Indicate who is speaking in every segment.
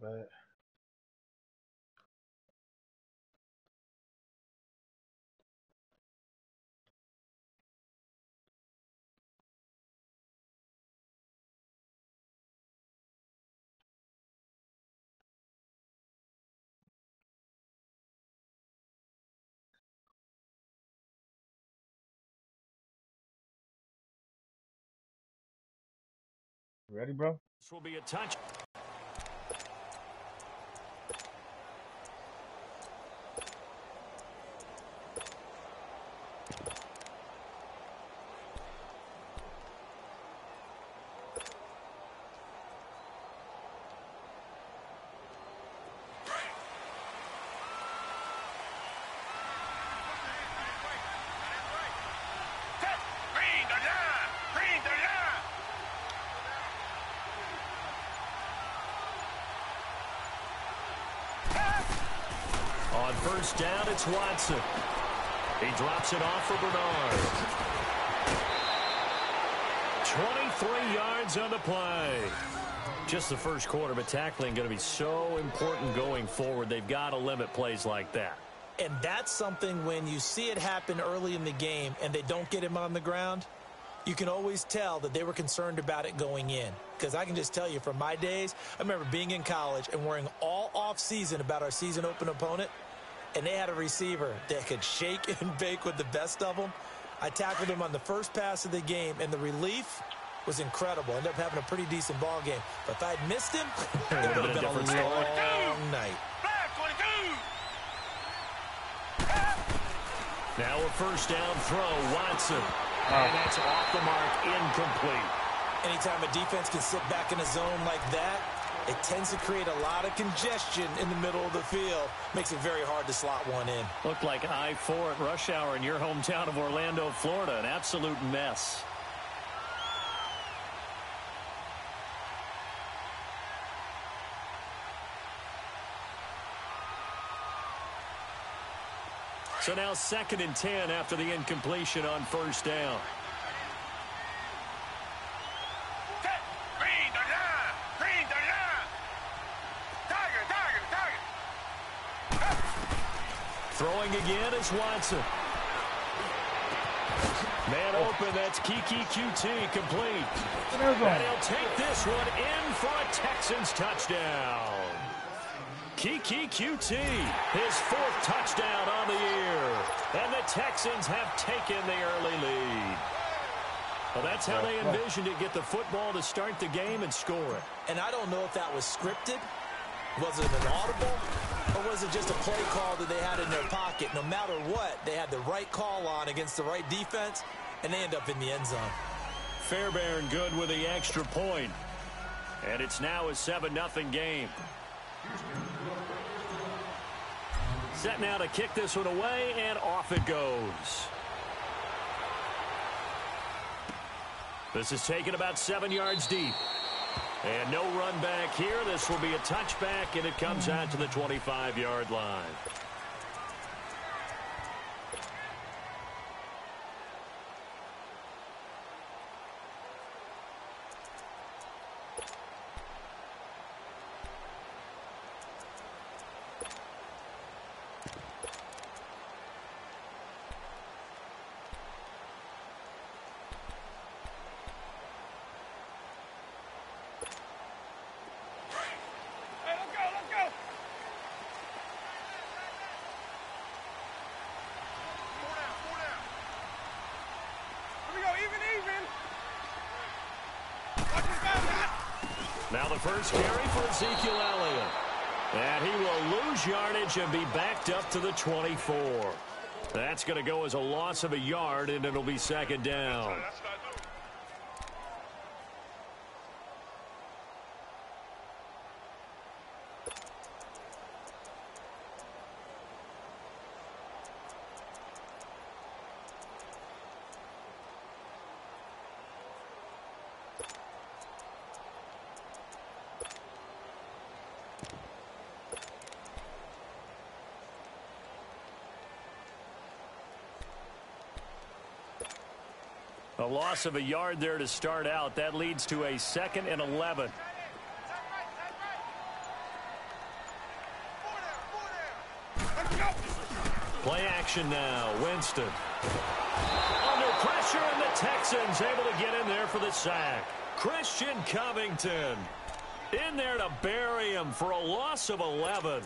Speaker 1: My bad. Ready, bro?
Speaker 2: This will be a touch. On first down, it's Watson. He drops it off for Bernard. 23 yards on the play. Just the first quarter, but tackling going to be so important going forward. They've got to limit plays like that.
Speaker 3: And that's something when you see it happen early in the game and they don't get him on the ground, you can always tell that they were concerned about it going in. Because I can just tell you from my days, I remember being in college and worrying all off-season about our season open opponent, and they had a receiver that could shake and bake with the best of them. I tackled him on the first pass of the game, and the relief was incredible. Ended up having a pretty decent ball game. But if I'd missed him, it would have been a long night.
Speaker 2: Now a first down throw, Watson. And that's off the mark, incomplete.
Speaker 3: Anytime a defense can sit back in a zone like that, it tends to create a lot of congestion in the middle of the field. Makes it very hard to slot one in.
Speaker 2: Looked like I-4 at rush hour in your hometown of Orlando, Florida. An absolute mess. So now 2nd and 10 after the incompletion on first down. Throwing again is Watson. Man open, that's Kiki QT complete. And he'll take this one in for a Texans touchdown. Kiki QT, his 4th touchdown on the year. And the Texans have taken the early lead. Well, that's how they envisioned it, get the football to start the game and score it.
Speaker 3: And I don't know if that was scripted. Was it an audible? Or was it just a play call that they had in their pocket? No matter what, they had the right call on against the right defense, and they end up in the end zone.
Speaker 2: Fairbairn good with the extra point. And it's now a 7-0 game. Set now to kick this one away, and off it goes. This is taken about 7 yards deep. And no run back here. This will be a touchback, and it comes out to the 25-yard line. Now the first carry for Ezekiel Elliott. And he will lose yardage and be backed up to the 24. That's going to go as a loss of a yard, and it'll be 2nd down. A loss of a yard there to start out. That leads to a 2nd and 11. Play action now. Winston. Under pressure, and the Texans able to get in there for the sack. Christian Covington in there to bury him for a loss of 11.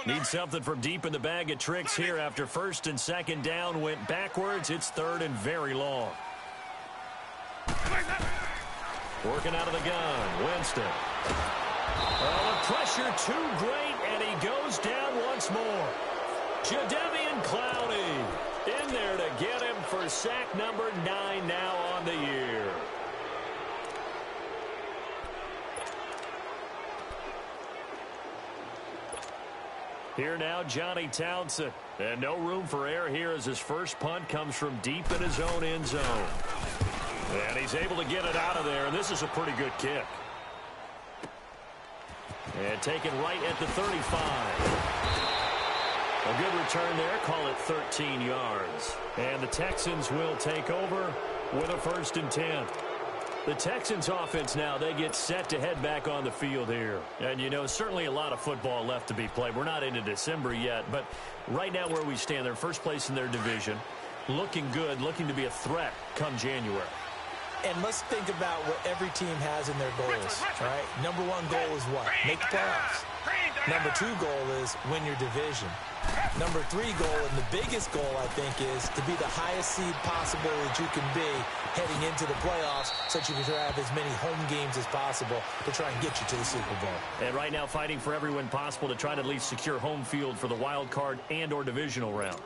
Speaker 2: Need something from deep in the bag of tricks here after first and second down went backwards. It's third and very long. Working out of the gun. Winston. Oh, the pressure too great, and he goes down once more. Jadeveon Clowney in there to get him for sack number 9 now on the year. Here now, Johnny Townsend. And no room for error here as his first punt comes from deep in his own end zone. And he's able to get it out of there, and this is a pretty good kick. And taken right at the 35. A good return there, call it 13 yards. And the Texans will take over with a 1st and 10. The Texans offense now, they get set to head back on the field here. And, you know, certainly a lot of football left to be played. We're not into December yet, but right now where we stand, they're first place in their division. Looking good, looking to be a threat come January.
Speaker 3: And let's think about what every team has in their goals, all right? Number 1 goal is what? Make the playoffs. Number 2 goal is win your division. Number 3 goal, and the biggest goal, I think, is to be the highest seed possible that you can be heading into the playoffs so that you can have as many home games as possible to try and get you to the Super Bowl.
Speaker 2: And right now fighting for every win possible to try to at least secure home field for the wild card and or divisional round.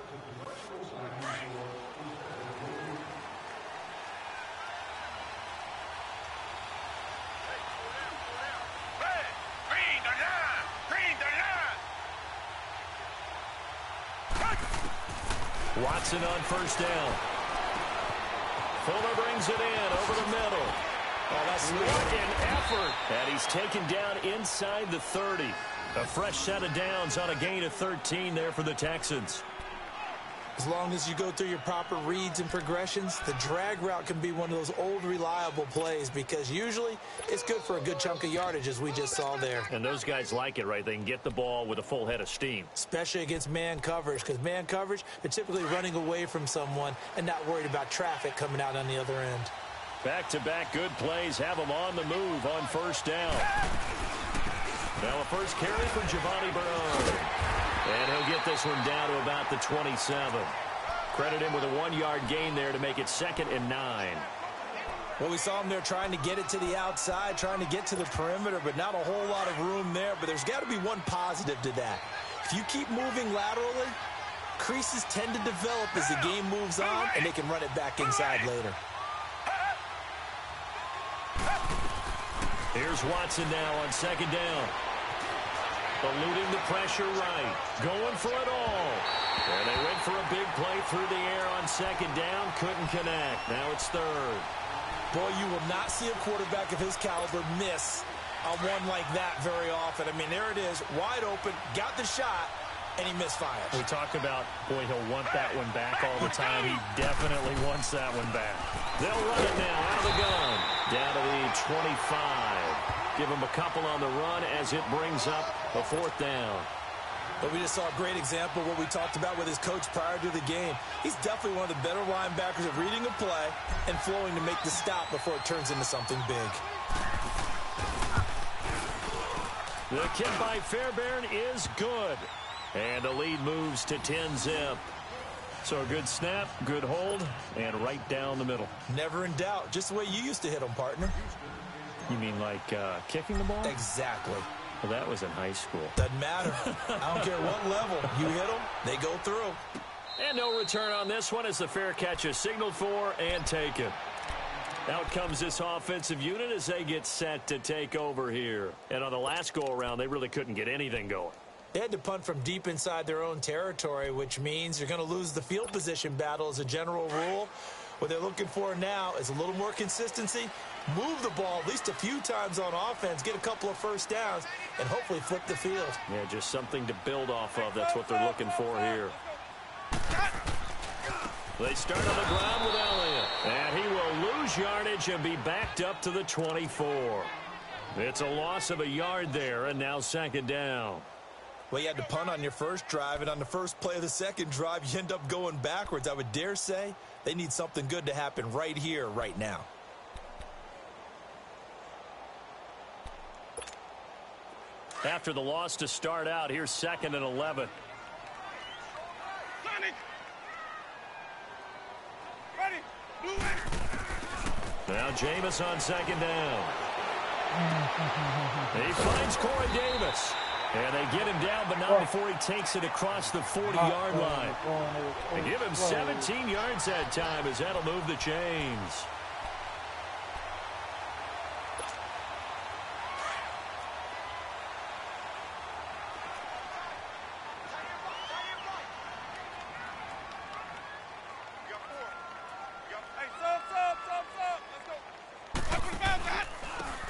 Speaker 2: Watson on first down. Fuller brings it in over the middle. Oh, that's what an effort. And he's taken down inside the 30. A fresh set of downs on a gain of 13 there for the Texans.
Speaker 3: As long as you go through your proper reads and progressions, the drag route can be one of those old reliable plays because usually it's good for a good chunk of yardage as we just saw there.
Speaker 2: And those guys like it, right? They can get the ball with a full head of steam.
Speaker 3: Especially against man coverage because man coverage, they're typically running away from someone and not worried about traffic coming out on the other end.
Speaker 2: Back-to-back good plays have them on the move on first down. Now a first carry for Giovanni Bernard. And he'll get this one down to about the 27. Credit him with a 1-yard gain there to make it 2nd and 9.
Speaker 3: Well, we saw him there trying to get it to the outside, trying to get to the perimeter, but not a whole lot of room there. But there's got to be one positive to that. If you keep moving laterally, creases tend to develop as the game moves on, and they can run it back inside later.
Speaker 2: Here's Watson now on 2nd down. Eluding the pressure right. Going for it all. And they went for a big play through the air on 2nd down. Couldn't connect. Now it's 3rd.
Speaker 3: Boy, you will not see a quarterback of his caliber miss on one like that very often. I mean, there it is. Wide open. Got the shot. And he misfires.
Speaker 2: We talk about, boy, he'll want that one back all the time. He definitely wants that one back. They'll run it now out of the gun. Down to the 25. Give him a couple on the run as it brings up a 4th down.
Speaker 3: But we just saw a great example of what we talked about with his coach prior to the game. He's definitely one of the better linebackers at reading a play and flowing to make the stop before it turns into something big.
Speaker 2: The kick by Fairbairn is good. And the lead moves to 10-zip. So a good snap, good hold, and right down the middle.
Speaker 3: Never in doubt. Just the way you used to hit them, partner.
Speaker 2: You mean like kicking the ball?
Speaker 3: Exactly.
Speaker 2: Well, that was in high school.
Speaker 3: Doesn't matter. I don't care what level. You hit them, they go through.
Speaker 2: And no return on this one as the fair catch is signaled for and taken. Out comes this offensive unit as they get set to take over here. And on the last go-around, they really couldn't get anything going.
Speaker 3: They had to punt from deep inside their own territory, which means you're going to lose the field position battle as a general rule. What they're looking for now is a little more consistency, move the ball at least a few times on offense, get a couple of first downs, and hopefully flip the field.
Speaker 2: Yeah, just something to build off of. That's what they're looking for here. They start on the ground with Elliott, and he will lose yardage and be backed up to the 24. It's a loss of a yard there, and now second down.
Speaker 3: Well, you had to punt on your first drive, and on the first play of the second drive, you end up going backwards. I would dare say they need something good to happen right here, right now.
Speaker 2: After the loss to start out, here's 2nd and 11. Now Jameis on second down. He finds Corey Davis. And they get him down, but not before he takes it across the 40-yard line. They give him 17 yards that time as that'll move the chains.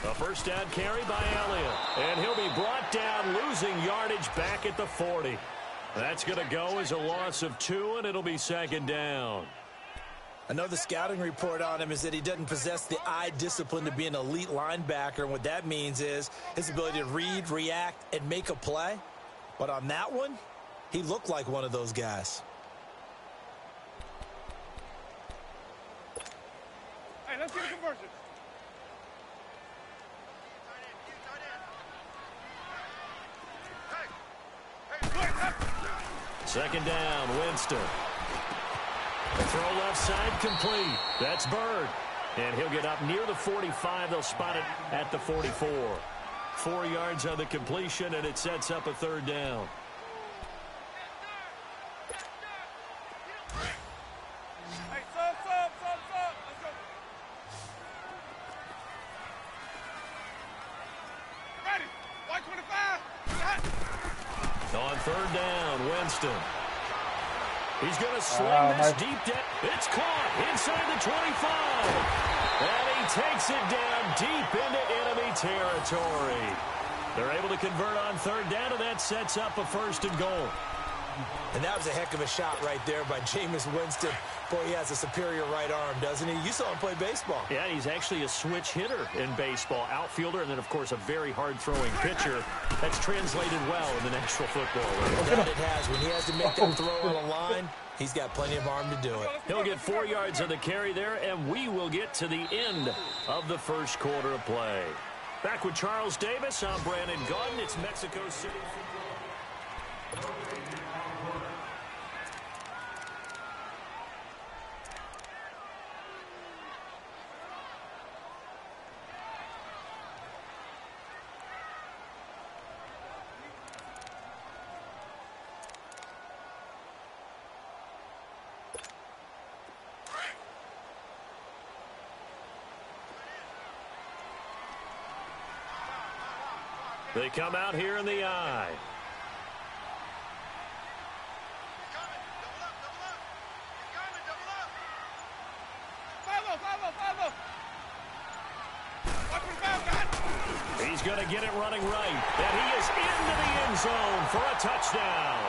Speaker 2: A first down carry by Elliott. And he'll be brought down, losing yardage back at the 40. That's going to go as a loss of 2, and it'll be second down.
Speaker 3: I know the scouting report on him is that he doesn't possess the eye discipline to be an elite linebacker. And what that means is his ability to read, react, and make a play. But on that one, he looked like one of those guys.
Speaker 1: Hey, let's get a conversion.
Speaker 2: Second down, Winston. The throw left side complete. That's Bird. And he'll get up near the 45. They'll spot it at the 44. 4 yards on the completion, and it sets up a third down.
Speaker 1: Hey, sub. Let's go. Ready. White 25.
Speaker 2: On third down, Winston. He's going to sling this deep down. It's caught inside the 25. And he takes it down deep into enemy territory. They're able to convert on third down, and that sets up a 1st and goal.
Speaker 3: And that was a heck of a shot right there by Jameis Winston. Boy, he has a superior right arm, doesn't he? You saw him play baseball.
Speaker 2: Yeah, he's actually a switch hitter in baseball. Outfielder, and then, of course, a very hard-throwing pitcher. That's translated well in the National Football League.
Speaker 3: That it has. When he has to make that throw on a line, he's got plenty of arm to do it.
Speaker 2: He'll get 4 yards on the carry there, and we will get to the end of the first quarter of play. Back with Charles Davis, I'm Brandon Gaudin. It's Mexico City football. They come out here in the eye. He's going to get it running right. And he is into the end zone for a touchdown.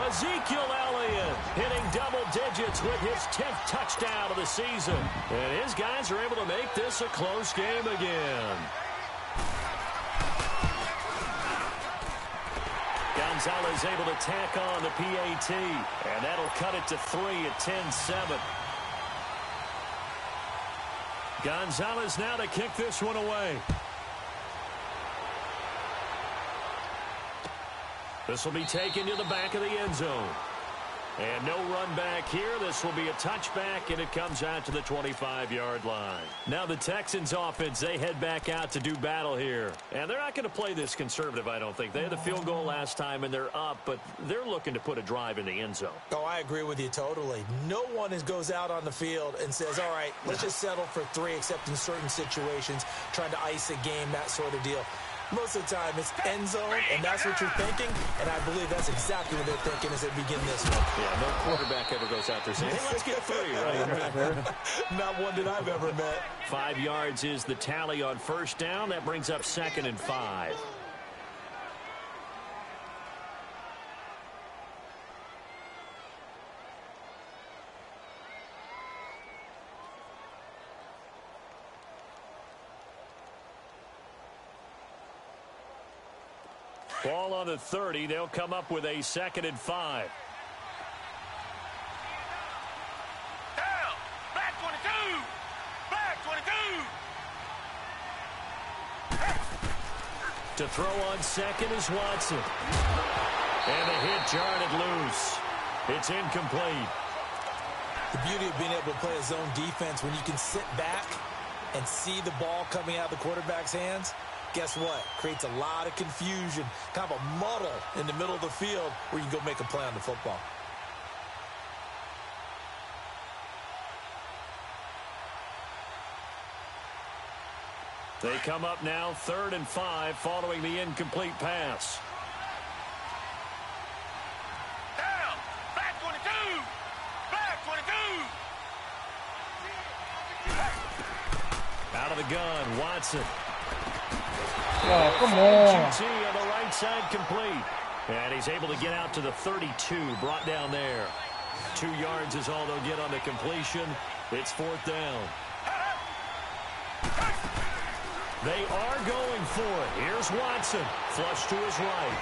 Speaker 2: Ezekiel Elliott hitting double digits with his 10th touchdown of the season. And his guys are able to make this a close game again. Gonzalez able to tack on the PAT, and that'll cut it to 3 at 10-7. Gonzalez now to kick this one away. This will be taken to the back of the end zone. And no run back here. This will be a touchback, and it comes out to the 25-yard line. Now the Texans offense, they head back out to do battle here. And they're not going to play this conservative, I don't think. They had the field goal last time, and they're up, but they're looking to put a drive in the end zone.
Speaker 3: Oh, I agree with you totally. No one goes out on the field and says, all right, let's just settle for 3, except in certain situations, trying to ice a game, that sort of deal. Most of the time, it's end zone, and that's what you're thinking, and I believe that's exactly what they're thinking as they begin this one.
Speaker 2: Yeah, no quarterback ever goes out there saying, hey, let's get 3, right?
Speaker 3: Not one that I've ever met.
Speaker 2: 5 yards is the tally on first down. That brings up 2nd and 5. Ball on the 30. They'll come up with a 2nd and 5.
Speaker 1: Down. Back 22. Back 22.
Speaker 2: To throw on 2nd is Watson. And the hit jarred it loose. It's incomplete.
Speaker 3: The beauty of being able to play a zone defense when you can sit back and see the ball coming out of the quarterback's hands, guess what? Creates a lot of confusion, kind of a muddle in the middle of the field where you can go make a play on the football.
Speaker 2: They come up now 3rd and 5 following the incomplete pass.
Speaker 1: Down. Back 22. Back 22.
Speaker 2: Out of the gun, Watson.
Speaker 4: Oh, come on.
Speaker 2: QT on the right side complete. And he's able to get out to the 32, brought down there. 2 yards is all they'll get on the completion. It's 4th down. They are going for it. Here's Watson. Flush to his right.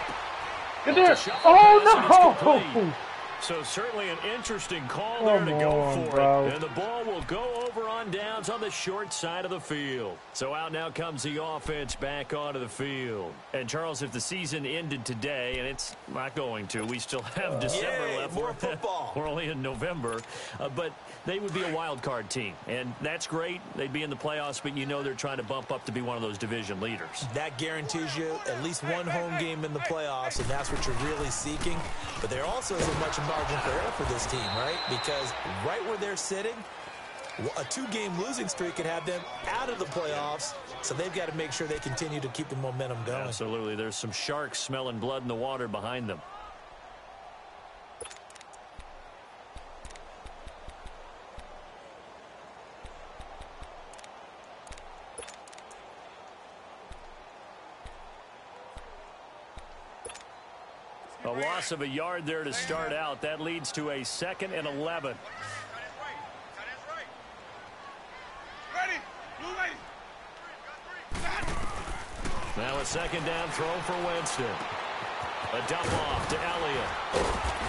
Speaker 4: Get there. Oh, no.
Speaker 2: So certainly an interesting call there to go for it. And the ball will go over on downs on the short side of the field. So out now comes the offense back onto the field. And Charles, if the season ended today, and it's not going to, we still have December left.
Speaker 3: More football.
Speaker 2: We're only in November. But they would be a wild card team. And that's great. They'd be in the playoffs, but you know they're trying to bump up to be one of those division leaders.
Speaker 3: That guarantees you at least one home game in the playoffs, and that's what you're really seeking. But there also isn't much margin for error for this team, right? Because right where they're sitting, a 2-game losing streak could have them out of the playoffs, so they've got to make sure they continue to keep the momentum going.
Speaker 2: Absolutely. There's some sharks smelling blood in the water behind them. A loss of a yard there to start out. That leads to a 2nd and 11.
Speaker 1: Ready. Blue lady.
Speaker 2: Now a 2nd down throw for Winston. A dump off to Elliott.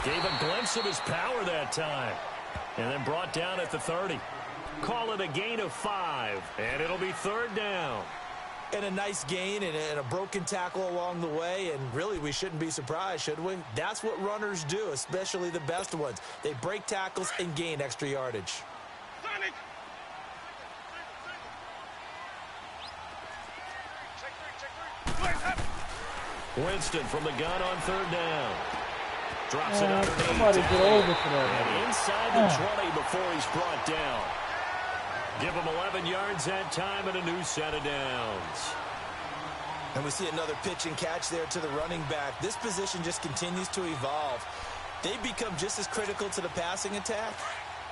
Speaker 2: Gave a glimpse of his power that time. And then brought down at the 30. Call it a gain of 5. And it'll be 3rd down.
Speaker 3: And a nice gain and a broken tackle along the way, and really we shouldn't be surprised, should we? That's what runners do, especially the best ones. They break tackles and gain extra yardage.
Speaker 1: Sonic.
Speaker 2: Winston from the gun on 3rd down. Drops it underneath.
Speaker 4: Somebody get over to that.
Speaker 2: And inside the 20 before he's brought down. Give him 11 yards that time and a new set of downs.
Speaker 3: And we see another pitch and catch there to the running back. This position just continues to evolve. They become just as critical to the passing attack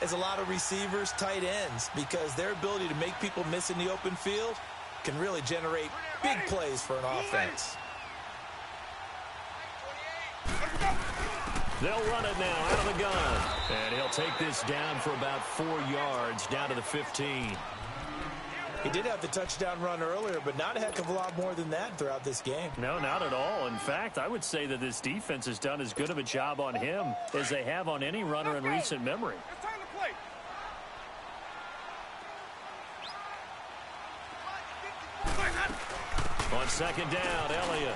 Speaker 3: as a lot of receivers, tight ends, because their ability to make people miss in the open field can really generate big plays for an offense.
Speaker 2: They'll run it now out of the gun. And he'll take this down for about 4 yards down to the 15.
Speaker 3: He did have the touchdown run earlier, but not a heck of a lot more than that throughout this game.
Speaker 2: No, not at all. In fact, I would say that this defense has done as good of a job on him as they have on any runner in recent memory.
Speaker 1: It's time to play.
Speaker 2: On 2nd down, Elliott.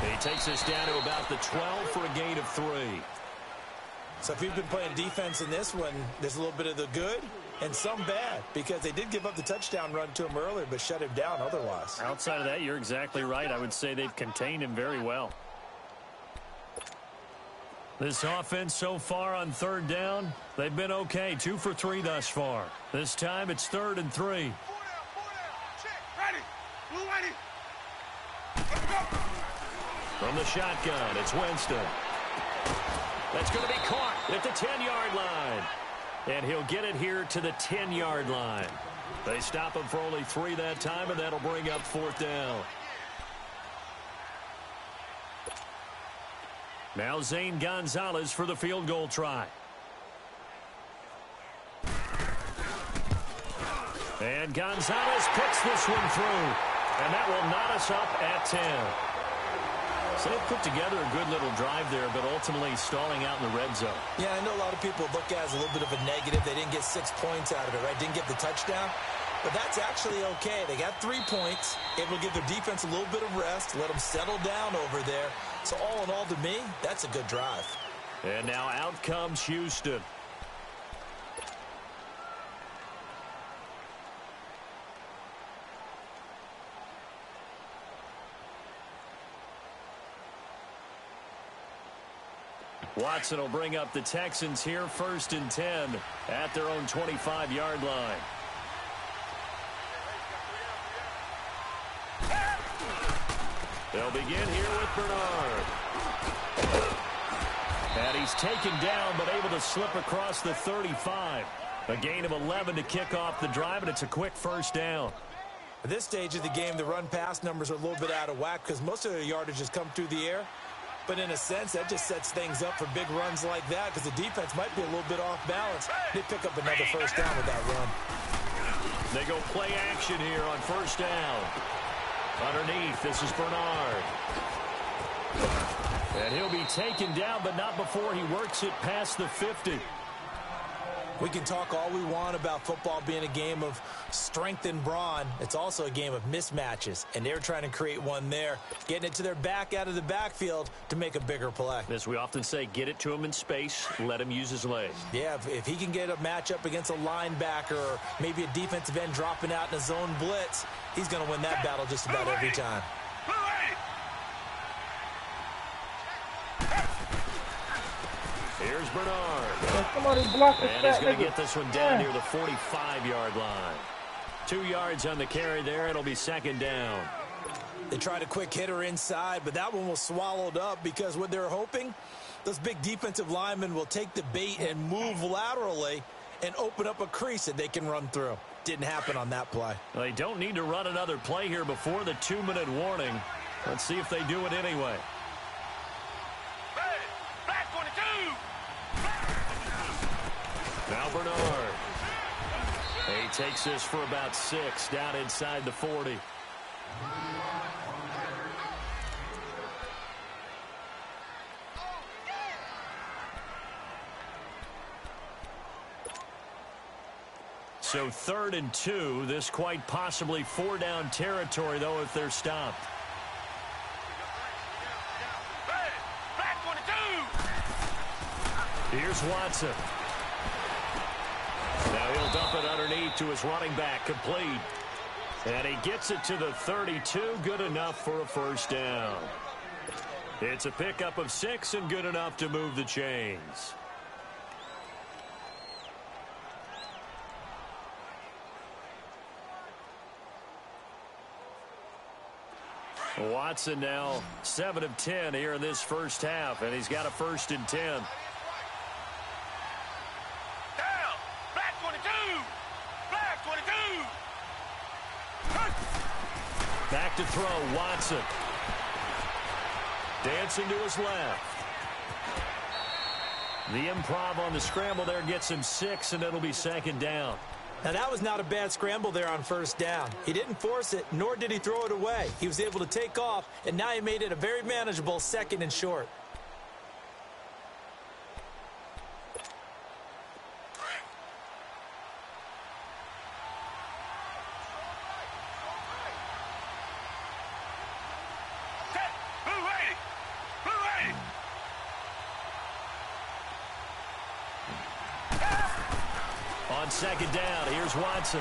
Speaker 2: He takes us down to about the 12 for a gain of 3.
Speaker 3: So if you've been playing defense in this one, there's a little bit of the good and some bad, because they did give up the touchdown run to him earlier but shut him down otherwise.
Speaker 2: Outside of that, you're exactly right. I would say they've contained him very well. This offense so far on 3rd down, they've been okay. 2 for 3 thus far. This time it's 3rd and 3.
Speaker 1: Check. Ready. Blue lady.
Speaker 2: From the shotgun, it's Winston. That's going to be caught at the 10-yard line. And he'll get it here to the 10-yard line. They stop him for only 3 that time, and that'll bring up 4th down. Now Zane Gonzalez for the field goal try. And Gonzalez picks this one through. And that will knot us up at 10. So they put together a good little drive there, but ultimately stalling out in the red zone.
Speaker 3: Yeah, I know a lot of people look at it as a little bit of a negative. They didn't get 6 points out of it, right? Didn't get the touchdown. But that's actually okay. They got 3 points. It will give their defense a little bit of rest, let them settle down over there. So all in all, to me, that's a good drive.
Speaker 2: And now out comes Houston. Watson will bring up the Texans here, 1st and 10 at their own 25-yard line. They'll begin here with Bernard. And he's taken down, but able to slip across the 35. A gain of 11 to kick off the drive, and it's a quick 1st down.
Speaker 3: At this stage of the game, the run-pass numbers are a little bit out of whack because most of their yardage has come through the air. But in a sense, that just sets things up for big runs like that because the defense might be a little bit off balance. They pick up another 1st down with that run.
Speaker 2: They go play action here on 1st down. Underneath, this is Bernard. And he'll be taken down, but not before he works it past the 50.
Speaker 3: We can talk all we want about football being a game of strength and brawn. It's also a game of mismatches, and they're trying to create one there, getting it to their back out of the backfield to make a bigger play.
Speaker 2: As we often say, get it to him in space, let him use his legs.
Speaker 3: Yeah, if he can get a matchup against a linebacker or maybe a defensive end dropping out in a zone blitz, he's going to win that battle just about every time.
Speaker 2: Here's Bernard.
Speaker 4: Somebody block the
Speaker 2: And he's going to get this one down near the 45-yard line. 2 yards on the carry there. It'll be 2nd down.
Speaker 3: They tried a quick hitter inside, but that one was swallowed up because what they're hoping, those big defensive linemen will take the bait and move laterally and open up a crease that they can run through. Didn't happen on that play.
Speaker 2: Well, they don't need to run another play here before the 2-minute warning. Let's see if they do it anyway. Now Bernard. He takes this for about 6 down inside the 40. So 3rd and 2. This quite possibly 4-down territory, though, if they're stopped. Here's Watson. Now he'll dump it underneath to his running back, complete. And he gets it to the 32, good enough for a 1st down. It's a pickup of 6 and good enough to move the chains. Watson now 7 of 10 here in this 1st half, and he's got a 1st and 10. Back to throw, Watson. Dancing to his left. The improv on the scramble there gets him 6, and it'll be 2nd down.
Speaker 3: Now, that was not a bad scramble there on 1st down. He didn't force it, nor did he throw it away. He was able to take off, and now he made it a very manageable 2nd and short.
Speaker 2: On 2nd down, here's Watson.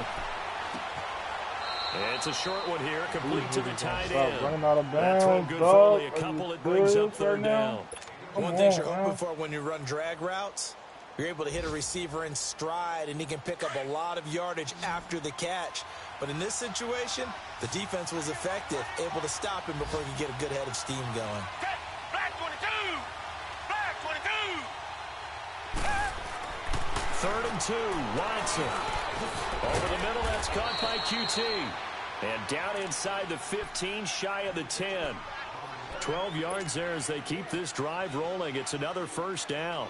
Speaker 2: It's a short one here, complete to the tight end.
Speaker 4: Running out of
Speaker 2: That's one
Speaker 4: bounds,
Speaker 2: good for only a couple. It brings up 3rd
Speaker 4: right now.
Speaker 2: down.
Speaker 3: One thing you're hoping for when you run drag routes, You're able to hit a receiver in stride, and he can pick up a lot of yardage after the catch. But in this situation, the defense was effective, able to stop him before he could get a good head of steam going.
Speaker 1: Back 22! Back 22!
Speaker 2: 3rd and 2, Watson. Over the middle, that's caught by QT. And down inside the 15, shy of the 10. 12 yards there as they keep this drive rolling. It's another first down.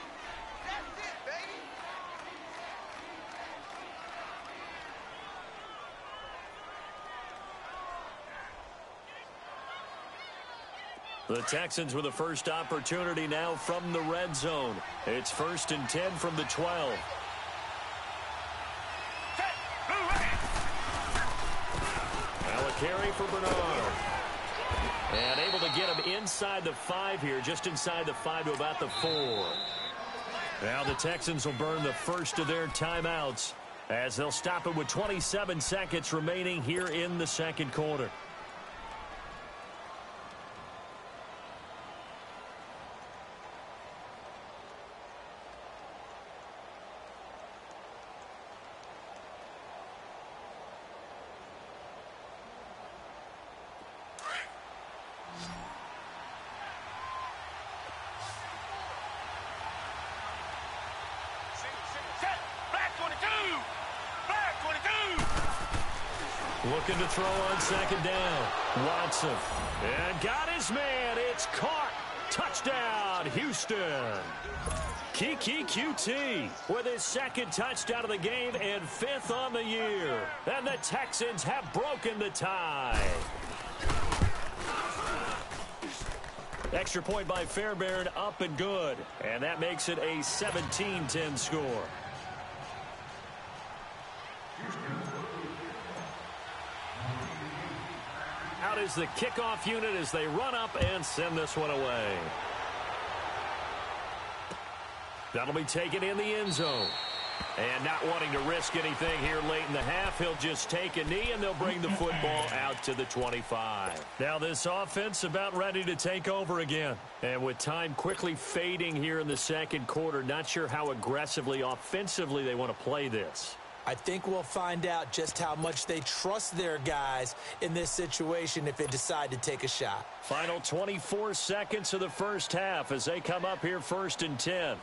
Speaker 2: The Texans with the first opportunity now from the red zone. It's 1st and 10 from the 12. Now a carry for Bernard. And able to get him inside the 5 here, just inside the 5 to about the 4. Now the Texans will burn the first of their timeouts as they'll stop it with 27 seconds remaining here in the second quarter. Looking to throw on 2nd down. Watson. And got his man. It's caught. Touchdown, Houston. Kiki QT with his 2nd touchdown of the game and 5th on the year. And the Texans have broken the tie. Extra point by Fairbairn, up and good. And that makes it a 17-10 score. Out is the kickoff unit as they run up and send this one away. That'll be taken in the end zone. And not wanting to risk anything here late in the half, he'll just take a knee and they'll bring the football out to the 25. Now this offense about ready to take over again. And with time quickly fading here in the second quarter, not sure how aggressively, offensively they want to play this.
Speaker 3: I think we'll find out just how much they trust their guys in this situation if they decide to take a shot.
Speaker 2: Final 24 seconds of the first half as they come up here 1st and 10.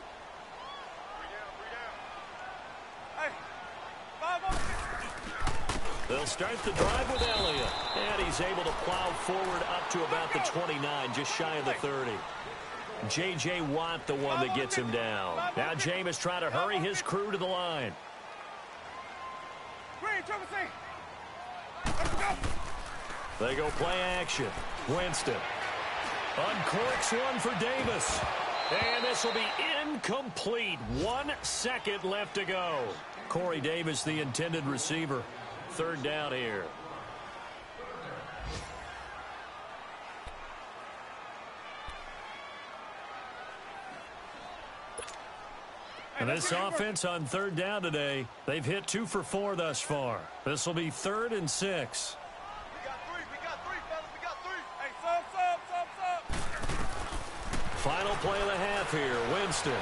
Speaker 2: They'll start the drive with Elliott. And he's able to plow forward up to about the 29, just shy of the 30. J.J. Watt the one that gets him down. Now Jameis trying to hurry his crew to the line. They go play action. Winston. Uncorks one for Davis. And this will be incomplete. 1 second left to go. Corey Davis, the intended receiver. 3rd down here. And this offense on 3rd down today, they've hit 2 for 4 thus far. This will be 3rd and 6.
Speaker 1: We got 3, fellas, we got 3. Hey, sub.
Speaker 2: Final play of the half here, Winston.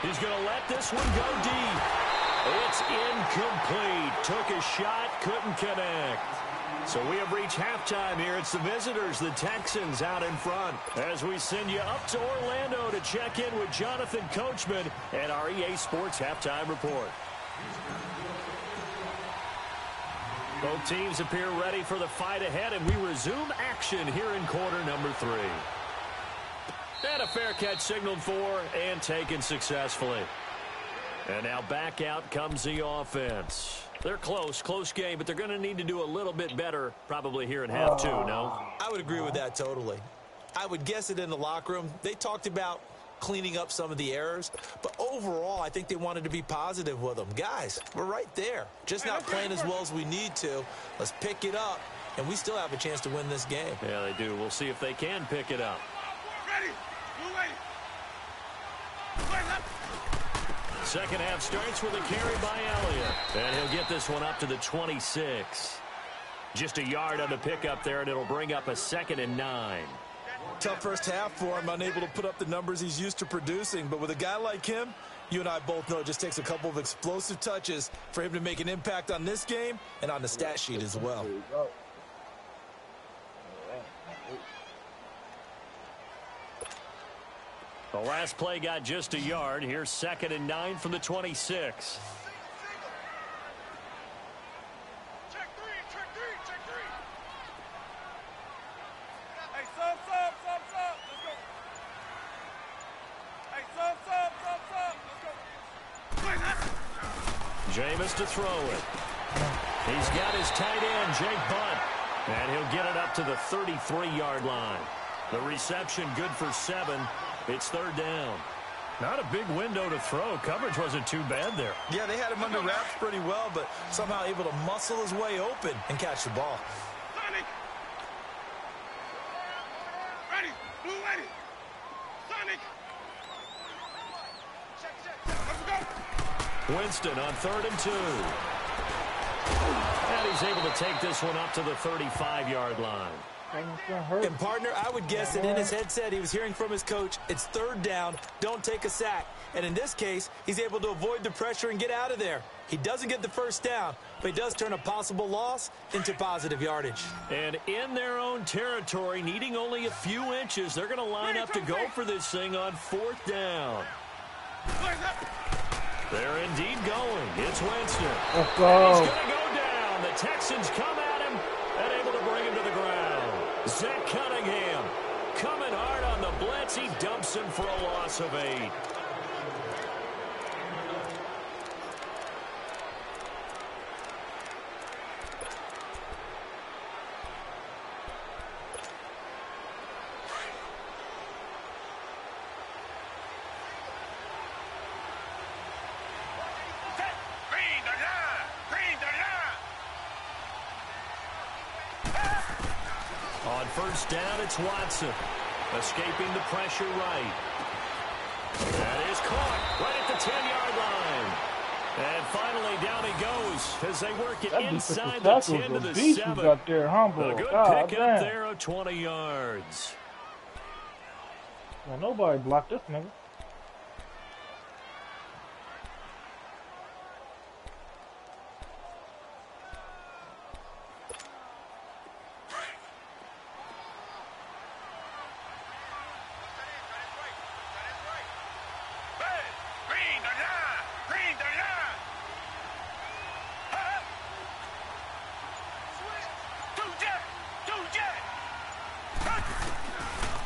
Speaker 2: He's going to let this one go deep. It's incomplete. Took a shot, couldn't connect. So we have reached halftime here. It's the visitors, the Texans, out in front. As we send you up to Orlando to check in with Jonathan Coachman and our EA Sports Halftime Report. Both teams appear ready for the fight ahead, and we resume action here in quarter number 3. And a fair catch signaled for and taken successfully. And now back out comes the offense. They're close game, but they're going to need to do a little bit better probably here in half 2, no?
Speaker 3: I would agree with that totally. I would guess it in the locker room. They talked about cleaning up some of the errors, but overall I think they wanted to be positive with them. Guys, we're right there. Just not playing as well as we need to. Let's pick it up, and we still have a chance to win this game.
Speaker 2: Yeah, they do. We'll see if they can pick it up.
Speaker 1: Ready. Blue way.
Speaker 2: Second half starts with a carry by Elliott. And he'll get this one up to the 26. Just a yard on the pickup there, and it'll bring up a 2nd and 9.
Speaker 3: Tough first half for him, unable to put up the numbers he's used to producing. But with a guy like him, You and I both know it just takes a couple of explosive touches for him to make an impact on this game and on the stat sheet as well.
Speaker 2: The last play got just a yard. Here's 2nd and 9 from the 26.
Speaker 1: Check three, check three, check three. Hey, sub. Let's go. Hey, sub. Let's go.
Speaker 2: Jameis to throw it. He's got his tight end, Jake Bunt. And he'll get it up to the 33-yard line. The reception good for 7. It's 3rd down. Not a big window to throw. Coverage wasn't too bad there.
Speaker 3: Yeah, they had him under wraps pretty well, but somehow able to muscle his way open and catch the ball.
Speaker 1: Sonic. Ready. Blue ready. Sonic. Let's go.
Speaker 2: Winston on 3rd and 2. And he's able to take this one up to the 35-yard line.
Speaker 3: And, partner, I would guess that in his headset he was hearing from his coach, it's 3rd down, don't take a sack. And in this case, he's able to avoid the pressure and get out of there. He doesn't get the 1st down, but he does turn a possible loss into positive yardage.
Speaker 2: And in their own territory, needing only a few inches, they're going to line up to go for this thing on 4th down. They're indeed going. It's Winston.
Speaker 4: Let's go.
Speaker 2: And he's going to go down. The Texans come at him and able to bring him to the ground. Zach Cunningham coming hard on the blitz. He dumps him for a loss of 8. On 1st down, it's Watson. Escaping the pressure right. That is caught right at the 10-yard line. And finally, down he goes as they work it inside the 10 to the 7.
Speaker 4: Got there, humble.
Speaker 2: A good
Speaker 4: God,
Speaker 2: pick up there of 20 yards.
Speaker 4: Well, nobody blocked this nigga.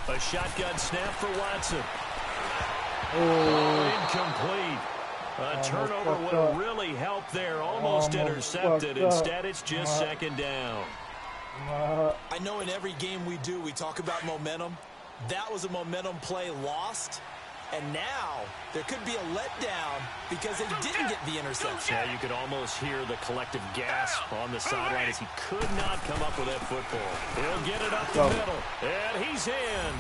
Speaker 2: A shotgun snap for Watson. Oh, incomplete. A turnover would have really helped there. Almost intercepted. Instead, it's just 2nd down.
Speaker 3: I know in every game we do, we talk about momentum. That was a momentum play lost. And now there could be a letdown because they didn't get the interception.
Speaker 2: Yeah, you could almost hear the collective gasp on the sideline as he could not come up with that football. He'll get it up the middle. And he's in.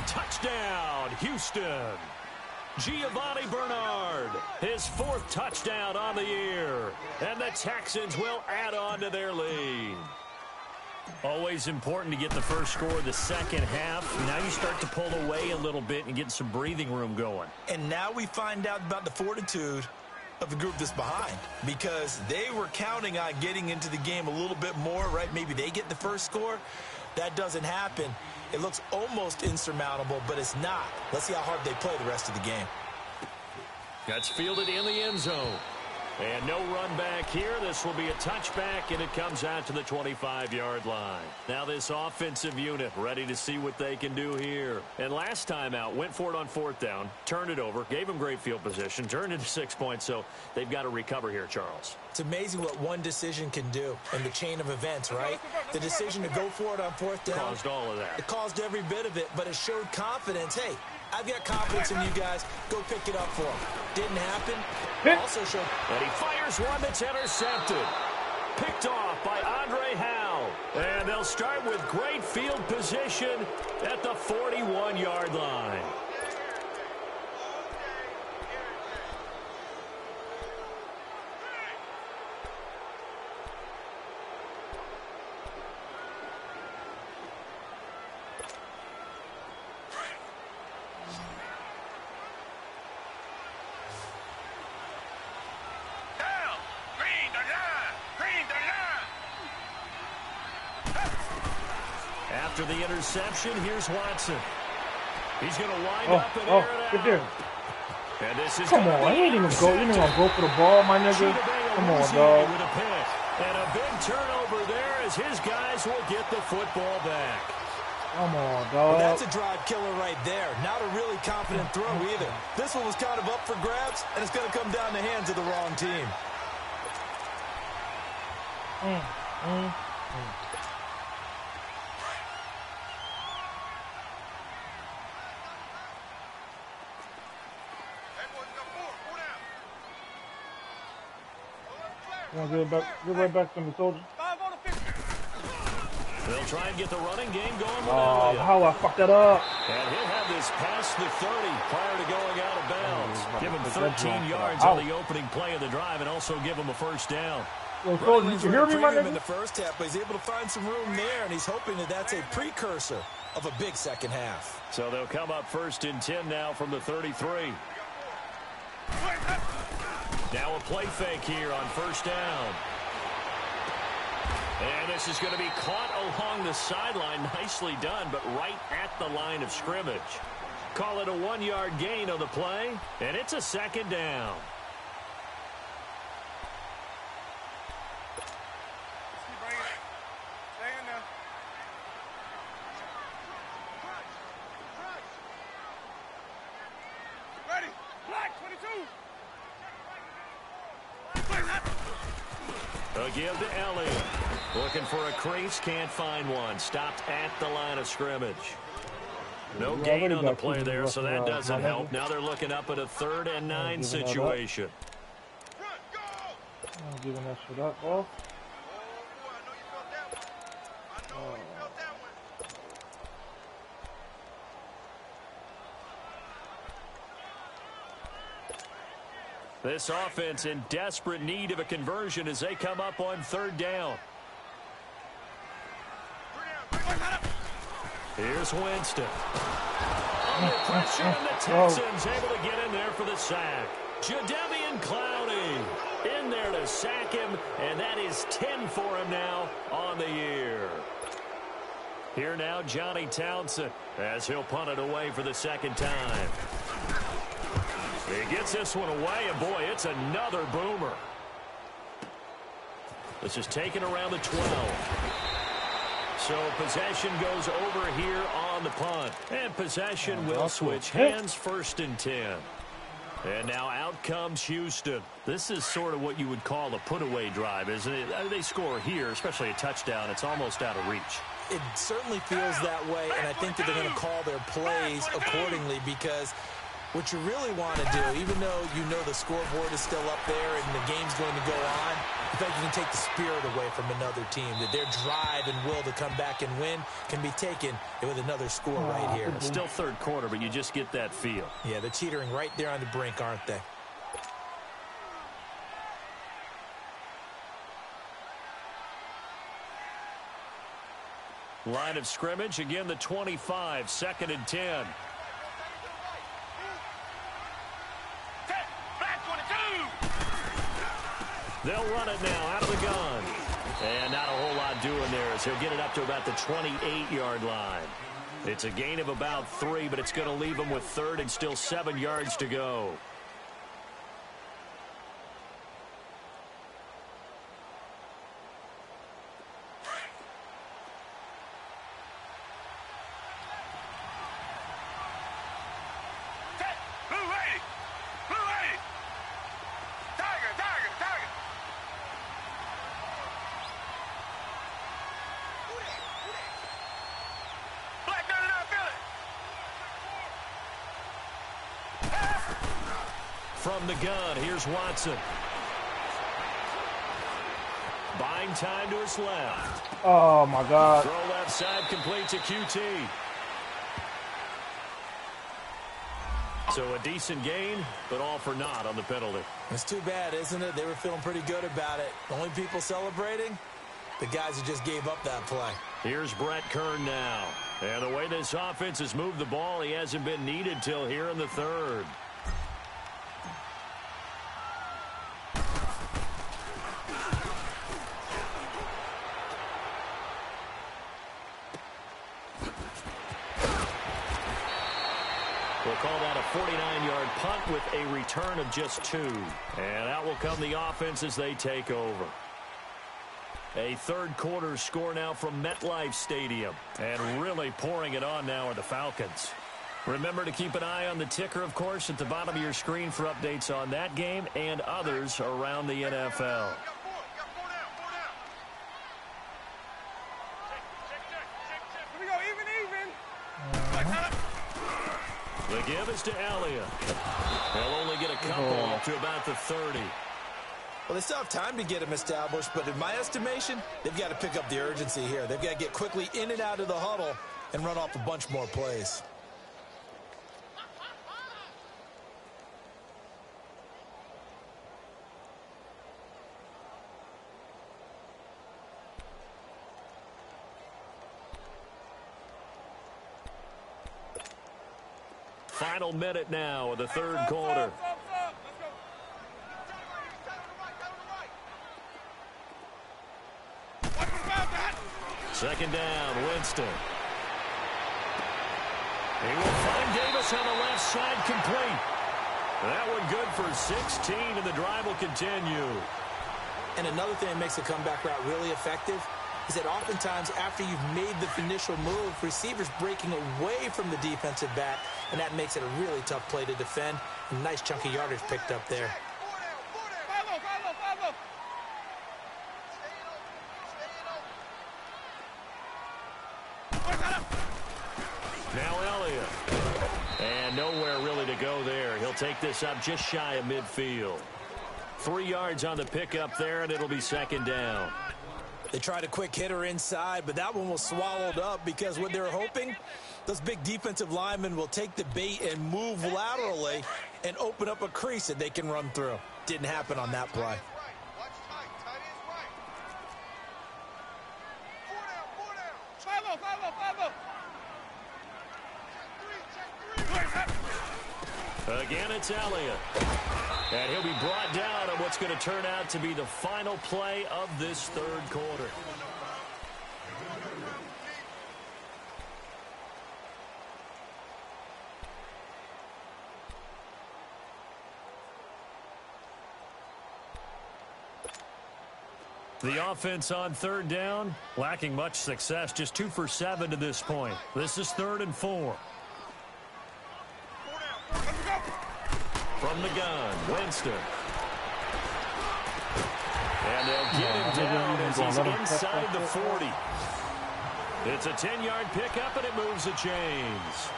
Speaker 2: Touchdown, Houston. Giovanni Bernard, his 4th touchdown on the year. And the Texans will add on to their lead. Always important to get the first score of the second half. Now you start to pull away a little bit and get some breathing room going.
Speaker 3: And now we find out about the fortitude of the group that's behind, because they were counting on getting into the game a little bit more, right? Maybe they get the first score. That doesn't happen. It looks almost insurmountable, but it's not. Let's see how hard they play the rest of the game.
Speaker 2: That's fielded in the end zone. And no run back here. This will be a touchback, and it comes out to the 25-yard line. Now this offensive unit ready to see what they can do here. And last time out, went for it on 4th down, turned it over, gave them great field position, turned into 6 points, so they've got to recover here, Charles.
Speaker 3: It's amazing what one decision can do in the chain of events, right? The decision to go for it on 4th down.
Speaker 2: Caused all of that.
Speaker 3: It caused every bit of it, but it showed confidence. Hey, I've got confidence in you guys. Go pick it up for them. Didn't happen. Also showed.
Speaker 2: And he fires one that's intercepted. Picked off by Andre Howe. And they'll start with great field position at the 41-yard line. After the interception, here's Watson. He's going to wind up and air it out.
Speaker 4: There.
Speaker 2: And this is
Speaker 4: Come on, he didn't even go. You didn't even go for the ball, my nigga. Come on, dog.
Speaker 2: With a pick. And a big turnover there as his guys will get the football back.
Speaker 4: Come on, dog.
Speaker 3: Well, that's a drive killer right there. Not a really confident throw either. This one was kind of up for grabs, and it's going to come down the hands of the wrong team.
Speaker 4: Get right back to the soldier.
Speaker 2: They'll try and get the running game going.
Speaker 4: Oh, how I fucked that up.
Speaker 2: And he'll have this past the 30 prior to going out of bounds. Give him 13 yards
Speaker 4: Out.
Speaker 2: on the opening play of the drive and also give him a first down.
Speaker 4: Yo, soldier, you hear me, my
Speaker 3: In
Speaker 4: nigga?
Speaker 3: the first half, but he's able to find some room there, and he's hoping that that's a precursor of a big second half.
Speaker 2: So they'll come up 1st and 10 now from the 33. Now a play fake here on 1st down. And this is going to be caught along the sideline. Nicely done, but right at the line of scrimmage. Call it a 1-yard gain on the play, and it's a 2nd down. A give to Elliott. Looking for a crease, can't find one. Stopped at the line of scrimmage. No gain on the play there, so that doesn't help. Now they're looking up at a 3rd and 9 situation.
Speaker 4: I'm giving that shit up, bro.
Speaker 2: This offense in desperate need of a conversion as they come up on 3rd down. Here's Winston. Under pressure, and the Texans able to get in there for the sack. Jadeveon Clowney in there to sack him, and that is 10 for him now on the year. Here now, Johnny Townsend, as he'll punt it away for the 2nd time. He gets this one away, and boy, it's another boomer. This is taken around the 12. So possession goes over here on the punt. And possession will switch hands, 1st and 10. And now out comes Houston. This is sort of what you would call a put-away drive, isn't it? They score here, especially a touchdown. It's almost out of reach.
Speaker 3: It certainly feels that way, and I think that they're going to call their plays accordingly because what you really want to do, even though you know the scoreboard is still up there and the game's going to go on, in fact, you can take the spirit away from another team, that their drive and will to come back and win can be taken with another score right here.
Speaker 2: It's still 3rd quarter, but you just get that feel.
Speaker 3: Yeah, they're teetering right there on the brink, aren't they?
Speaker 2: Line of scrimmage, again the 25, 2nd and 10. They'll run it now out of the gun. And not a whole lot doing there as he'll get it up to about the 28-yard line. It's a gain of about 3, but it's going to leave him with 3rd and still 7 yards to go. From the gun, here's Watson. Buying time to his left.
Speaker 4: Oh, my God.
Speaker 2: Throw left side, complete to QT. So a decent gain, but all for naught on the penalty.
Speaker 3: It's too bad, isn't it? They were feeling pretty good about it. The only people celebrating, the guys who just gave up that play.
Speaker 2: Here's Brett Kern now. And the way this offense has moved the ball, he hasn't been needed till here in the 3rd. We'll call that a 49-yard punt with a return of just 2. And out will come the offense as they take over. A third quarter score now from MetLife Stadium. And really pouring it on now are the Falcons. Remember to keep an eye on the ticker, of course, at the bottom of your screen for updates on that game and others around the NFL. The give is to Elliott. They'll only get a couple up to about the 30.
Speaker 3: Well, they still have time to get him established, but in my estimation, they've got to pick up the urgency here. They've got to get quickly in and out of the huddle and run off a bunch more plays.
Speaker 2: Final minute now of the third quarter. Second down, Winston. He will find Davis on the left side, complete. That one good for 16, and the drive will continue.
Speaker 3: And another thing that makes the comeback route really effective is that oftentimes after you've made the initial move, receivers breaking away from the defensive back, and that makes it a really tough play to defend. A nice chunk of yardage picked up there.
Speaker 2: Now Elliott. And nowhere really to go there. He'll take this up just shy of midfield. 3 yards on the pickup there, and it'll be second down.
Speaker 3: They tried a quick hitter inside, but that one was swallowed up because what they're hoping, those big defensive linemen will take the bait and move laterally and open up a crease that they can run through. Didn't happen on that play.
Speaker 2: Again, it's Elliott. And he'll be brought down on what's going to turn out to be the final play of this third quarter. The offense on third down, lacking much success, just 2 for 7 to this point. This is 3rd and 4. From the gun, Winston. And they'll get him down as he's inside the 40. It's a 10-yard pickup, and it moves the chains.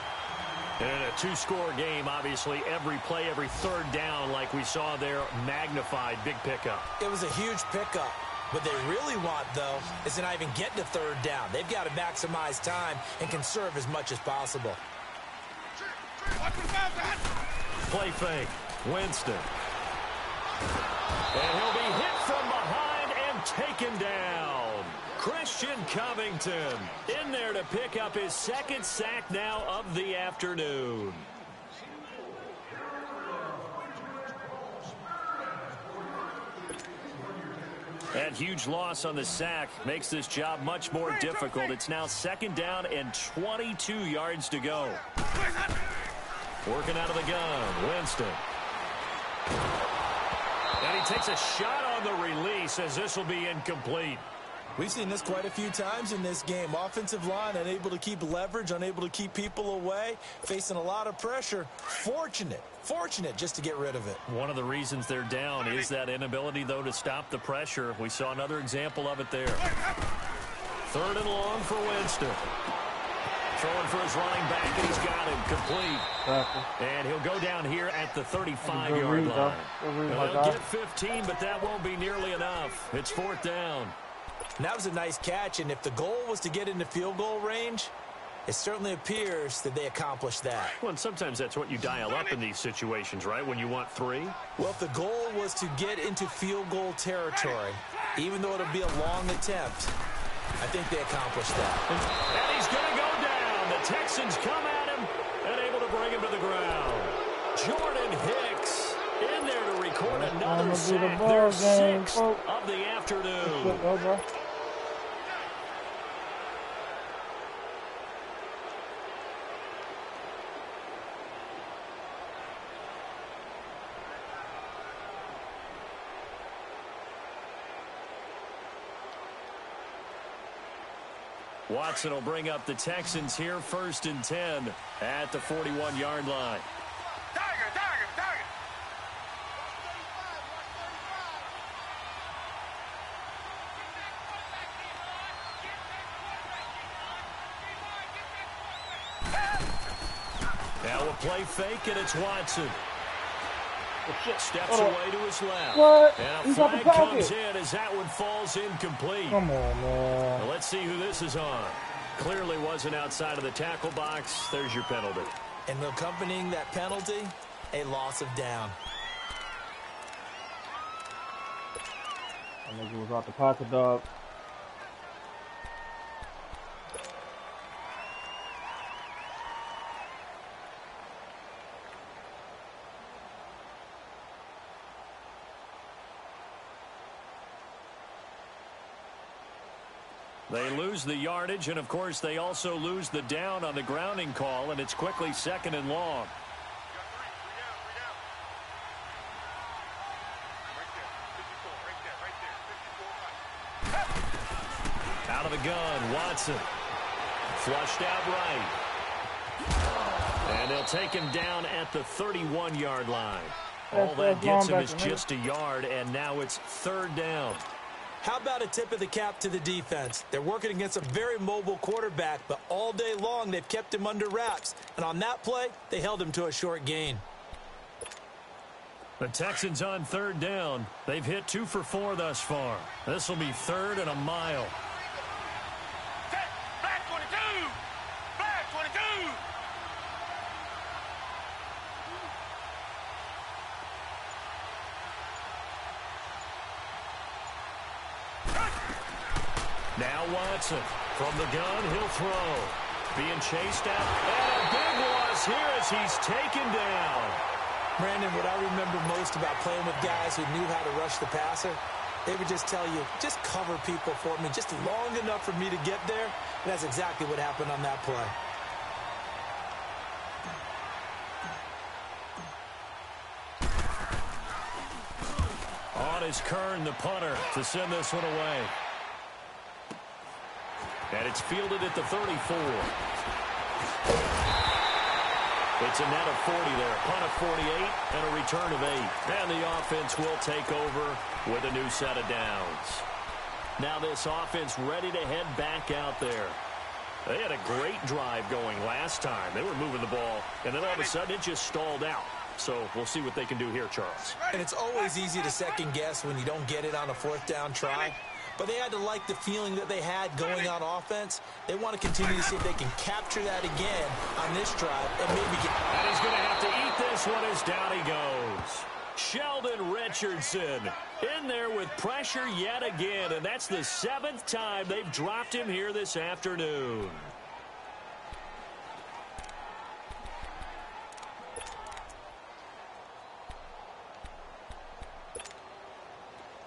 Speaker 2: And in a 2-score game, obviously, every play, every third down, like we saw there, magnified, big pickup.
Speaker 3: It was a huge pickup. What they really want, though, is to not even get to third down. They've got to maximize time and conserve as much as possible.
Speaker 2: Play fake, Winston. And he'll be hit from behind and taken down. Christian Covington in there to pick up his 2nd sack now of the afternoon. That huge loss on the sack makes this job much more difficult. It's now 2nd down and 22 yards to go. Working out of the gun, Winston. And he takes a shot on the release as this will be incomplete.
Speaker 3: We've seen this quite a few times in this game. Offensive line unable to keep leverage, unable to keep people away, facing a lot of pressure. Fortunate just to get rid of it.
Speaker 2: One of the reasons they're down is that inability, though, to stop the pressure. We saw another example of it there. 3rd and long for Winston. Throwing for his running back, and he's got him complete. And he'll go down here at the 35-yard line. They'll get 15, but that won't be nearly enough. It's 4th down.
Speaker 3: And that was a nice catch, and if the goal was to get into field goal range, it certainly appears that they accomplished that.
Speaker 2: Well, and sometimes that's what you dial up in these situations, right, when you want 3?
Speaker 3: Well, if the goal was to get into field goal territory, even though it'll be a long attempt, I think they accomplished that.
Speaker 2: And he's going to go down. The Texans come at him and able to bring him to the ground. Jordan Hicks in there to record another sack. Their 6th of the afternoon. Watson will bring up the Texans here, 1st and 10 at the 41-yard line.
Speaker 1: Tiger, tiger, tiger.
Speaker 2: Now a play fake, and it's Watson. Steps away to his left.
Speaker 4: What?
Speaker 2: And a
Speaker 4: He's out the
Speaker 2: flag
Speaker 4: pocket.
Speaker 2: comes in as that one falls incomplete.
Speaker 4: Come on, man.
Speaker 2: Now let's see who this is on. Clearly wasn't outside of the tackle box. There's your penalty.
Speaker 3: And accompanying that penalty, a loss of down.
Speaker 4: That nigga was out the pocket, dog.
Speaker 2: They lose the yardage, and of course they also lose the down on the grounding call, and it's quickly 2nd and long. Out of the gun, Watson. Flushed out right. And they'll take him down at the 31-yard line. All that gets him is just a yard, and now it's 3rd down.
Speaker 3: How about a tip of the cap to the defense? They're working against a very mobile quarterback, but all day long they've kept him under wraps. And on that play, they held him to a short gain.
Speaker 2: The Texans on 3rd down. They've hit 2 for 4 thus far. This will be 3rd and a mile.
Speaker 1: Flag 22. Flag 22.
Speaker 2: Now Watson. From the gun, he'll throw. Being chased out. And a big loss here as he's taken down.
Speaker 3: Brandon, what I remember most about playing with guys who knew how to rush the passer, they would just tell you, just cover people for me, just long enough for me to get there. And that's exactly what happened on that play.
Speaker 2: On is Kern, the punter, to send this one away. And it's fielded at the 34. It's a net of 40 there. Punt of 48 and a return of 8. And the offense will take over with a new set of downs. Now this offense ready to head back out there. They had a great drive going last time. They were moving the ball, and then all of a sudden it just stalled out. So we'll see what they can do here, Charles.
Speaker 3: And it's always easy to second guess when you don't get it on a 4th down try. But they had to like the feeling that they had going on offense. They want to continue to see if they can capture that again on this drive and maybe get...
Speaker 2: And he's going to have to eat this one as down he goes. Sheldon Richardson in there with pressure yet again, and that's the 7th time they've dropped him here this afternoon.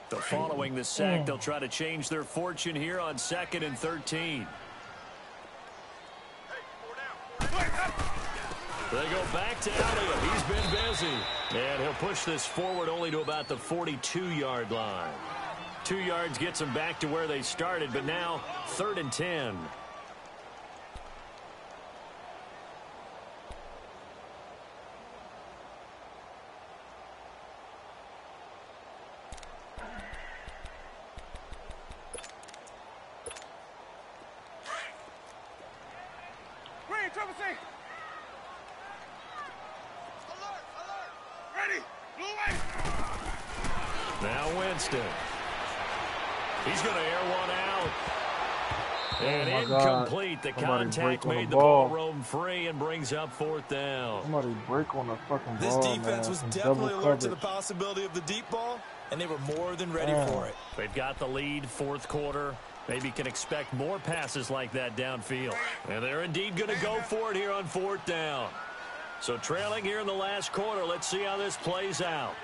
Speaker 2: So following the sack, they'll try to change their fortune here on 2nd and 13. They go back to Elliott. He's been busy. And he'll push this forward only to about the 42-yard line. 2 yards gets them back to where they started, but now 3rd and 10.
Speaker 1: Green, triple C. Alert, alert. Ready. Blue way.
Speaker 2: Now Winston. He's going to air one out. And incomplete. The contact made the ball roam free and brings up 4th down.
Speaker 4: Somebody break on the fucking ball,
Speaker 3: This defense was definitely alert to the possibility of the deep ball, and they were more than ready for it.
Speaker 2: They've got the lead, 4th quarter. Maybe can expect more passes like that downfield. And they're indeed going to go for it here on 4th down. So trailing here in the last quarter. Let's see how this plays out.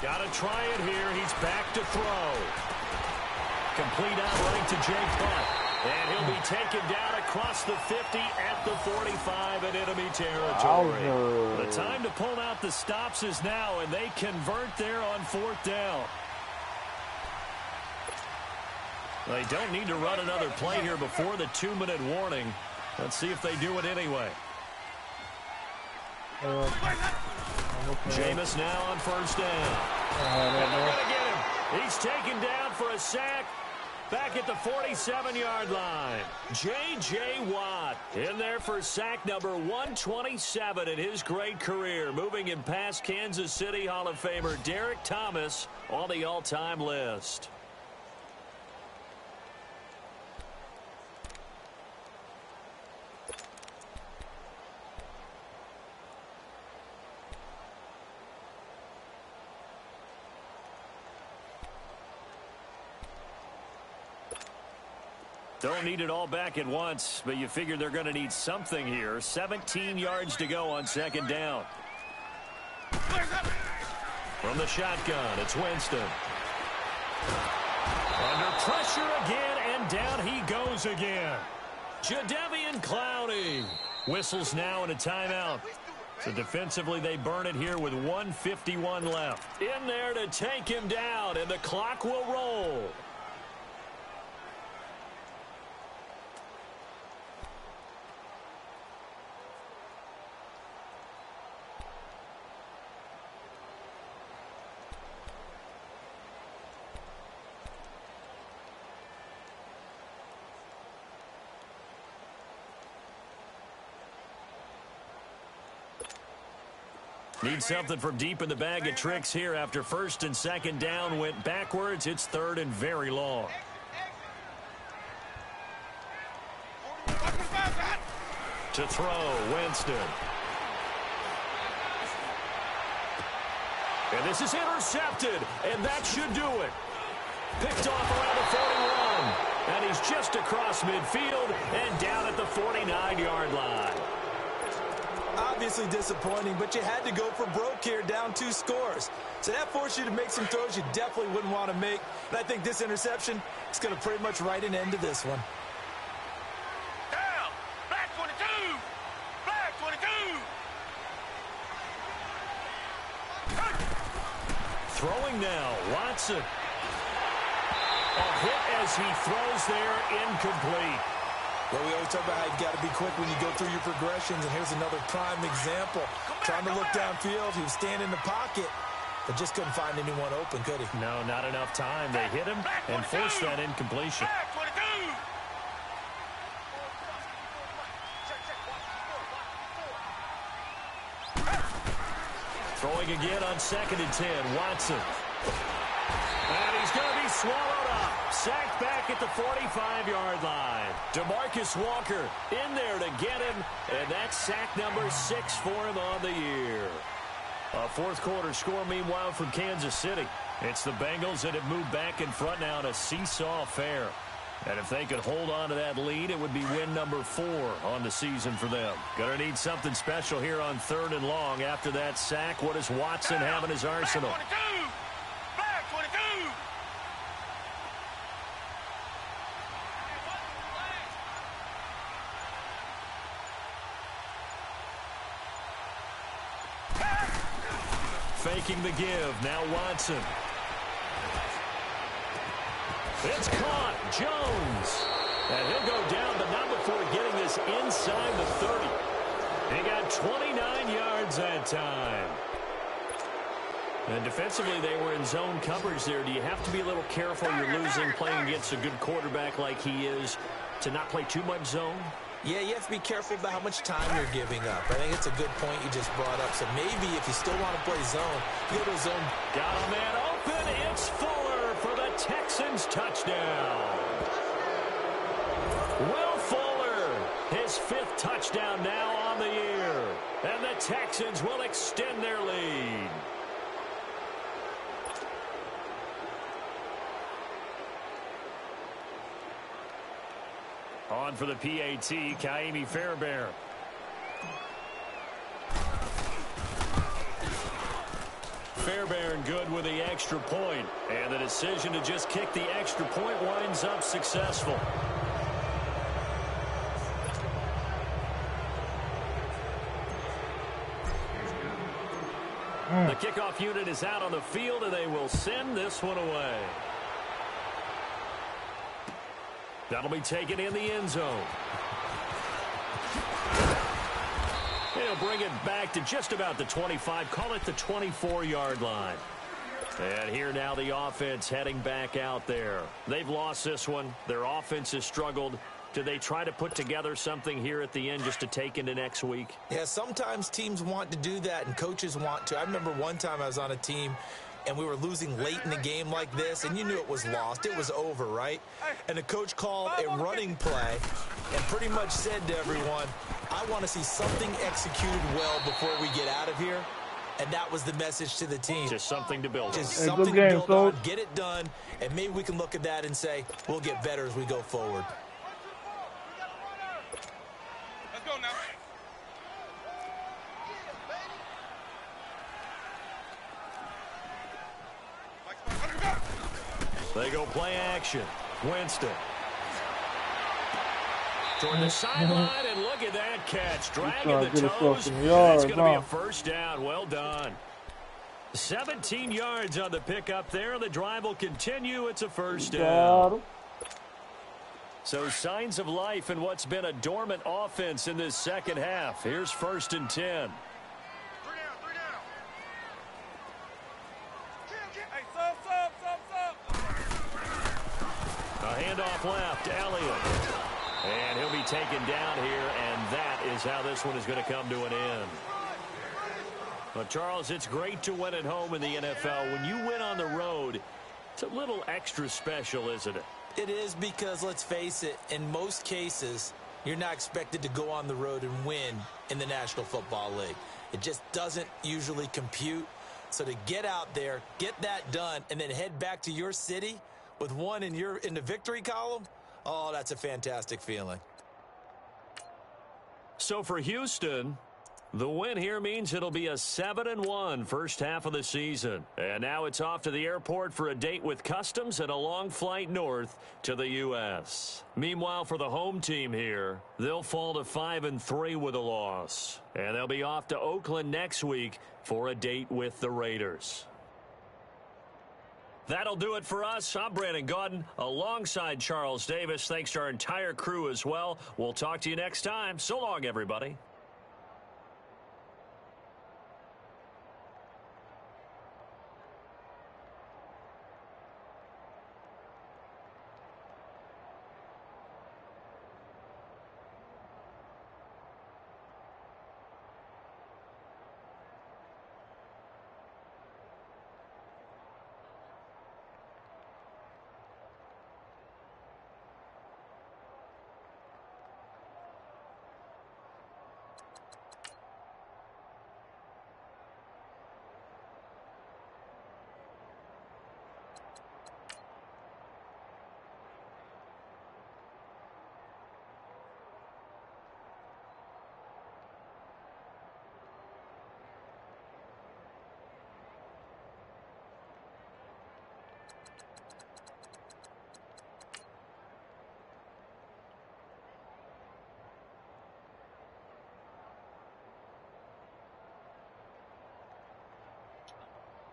Speaker 2: Got to try it here. He's back to throw. Complete outright to Jake Butt. And he'll be taken down across the 50 at the 45 in enemy territory. The time to pull out the stops is now, and they convert there on 4th down. They don't need to run another play here before the 2-minute warning. Let's see if they do it anyway. Jameis now on first down. And they're going to get him. He's taken down for a sack back at the 47-yard line. J.J. Watt in there for sack number 127 in his great career, moving him past Kansas City Hall of Famer Derek Thomas on the all-time list. Don't need it all back at once, but you figure they're going to need something here. 17 yards to go on second down. From the shotgun, it's Winston. Under pressure again, and down he goes again. Jadeveon Clowney whistles now in a timeout. So defensively, they burn it here with 1:51 left. In there to take him down, and the clock will roll. Need something from deep in the bag of tricks here after first and second down went backwards. It's third and very long. To throw, Winston. And this is intercepted, and that should do it. Picked off around the 41, and he's just across midfield and down at the 49-yard line.
Speaker 3: Obviously disappointing, but you had to go for broke here, down 2 scores. So that forced you to make some throws you definitely wouldn't want to make. And I think this interception is going to pretty much write an end to this one.
Speaker 1: Down! Black 22! Black 22!
Speaker 2: Throwing now, Watson. A hit as he throws there, incomplete.
Speaker 3: Well, we always talk about how you've got to be quick when you go through your progressions, and here's another prime example. Trying to look downfield, he was standing in the pocket, but just couldn't find anyone open, could he?
Speaker 2: No, not enough time. They hit him and forced that incompletion. Throwing again on 2nd and 10, Watson. And he's going to be swallowed up. Sacked back at the 45-yard line. DeMarcus Walker in there to get him, and that's sack number 6 for him on the year. A fourth-quarter score, meanwhile, from Kansas City. It's the Bengals that have moved back in front now in a seesaw affair. And if they could hold on to that lead, it would be win number 4 on the season for them. Going to need something special here on 3rd and long after that sack. What does Watson have in his arsenal? Faking the give. Now Watson. It's caught. Jones. And he'll go down, but not before getting this inside the 30. He got 29 yards that time. And defensively, they were in zone coverage there. Do you have to be a little careful? You're losing, playing against a good quarterback like he is, to not play too much zone?
Speaker 3: Yeah, you have to be careful about how much time you're giving up. I think it's a good point you just brought up. So maybe if you still want to play zone, you go to zone.
Speaker 2: Got a man open. It's Fuller for the Texans touchdown. Will Fuller, his 5th touchdown now on the year. And the Texans will extend their lead. On for the PAT, Kaimi Fairbairn. Fairbairn good with the extra point. And the decision to just kick the extra point winds up successful. The kickoff unit is out on the field, and they will send this one away. That'll be taken in the end zone. He'll bring it back to just about the 25, call it the 24-yard line. And here now the offense heading back out there. They've lost this one. Their offense has struggled. Do they try to put together something here at the end just to take into next week?
Speaker 3: Yeah, sometimes teams want to do that and coaches want to. I remember one time I was on a team and we were losing late in the game like this, and you knew it was lost. It was over, right? And the coach called a running play and pretty much said to everyone, I want to see something executed well before we get out of here. And that was the message to the team.
Speaker 2: Just something to build on.
Speaker 3: Just something to build on, get it done, and maybe we can look at that and say, we'll get better as we go forward.
Speaker 1: Let's go now.
Speaker 2: They go play action. Winston. Toward the sideline, and look at that catch. Dragging the toes. That's going to be a first down. Well done. 17 yards on the pickup there. The drive will continue. It's a first down. So signs of life in what's been a dormant offense in this second half. Here's 1st and 10. A handoff left, Elliott. And he'll be taken down here, and that is how this one is going to come to an end. Well, Charles, it's great to win at home in the NFL. When you win on the road, it's a little extra special, isn't it?
Speaker 3: It is because, let's face it, in most cases, you're not expected to go on the road and win in the National Football League. It just doesn't usually compute. So to get out there, get that done, and then head back to your city with one in the victory column, oh, that's a fantastic feeling.
Speaker 2: So for Houston, the win here means it'll be a 7-1 first half of the season. And now it's off to the airport for a date with customs and a long flight north to the U.S. Meanwhile, for the home team here, they'll fall to 5-3 with a loss. And they'll be off to Oakland next week for a date with the Raiders. That'll do it for us. I'm Brandon Gaudin alongside Charles Davis. Thanks to our entire crew as well. We'll talk to you next time. So long, everybody.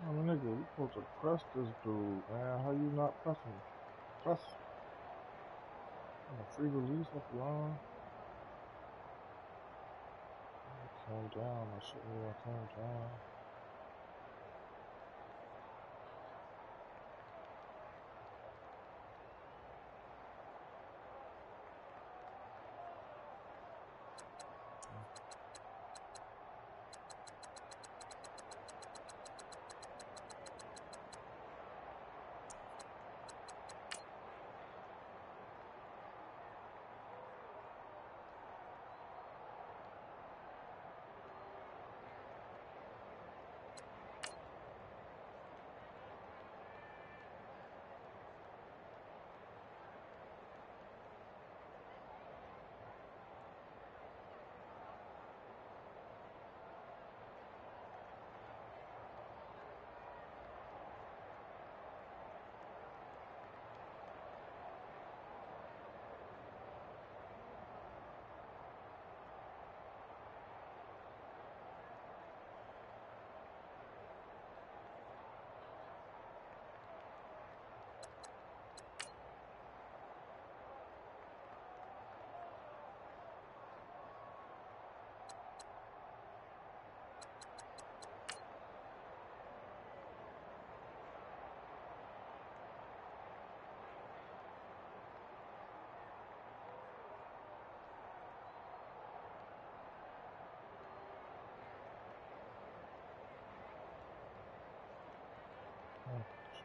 Speaker 4: Oh, nigga, you supposed to press this dude, man. How you not pressing? Press. A free release off the line. Calm down. I shouldn't calm down.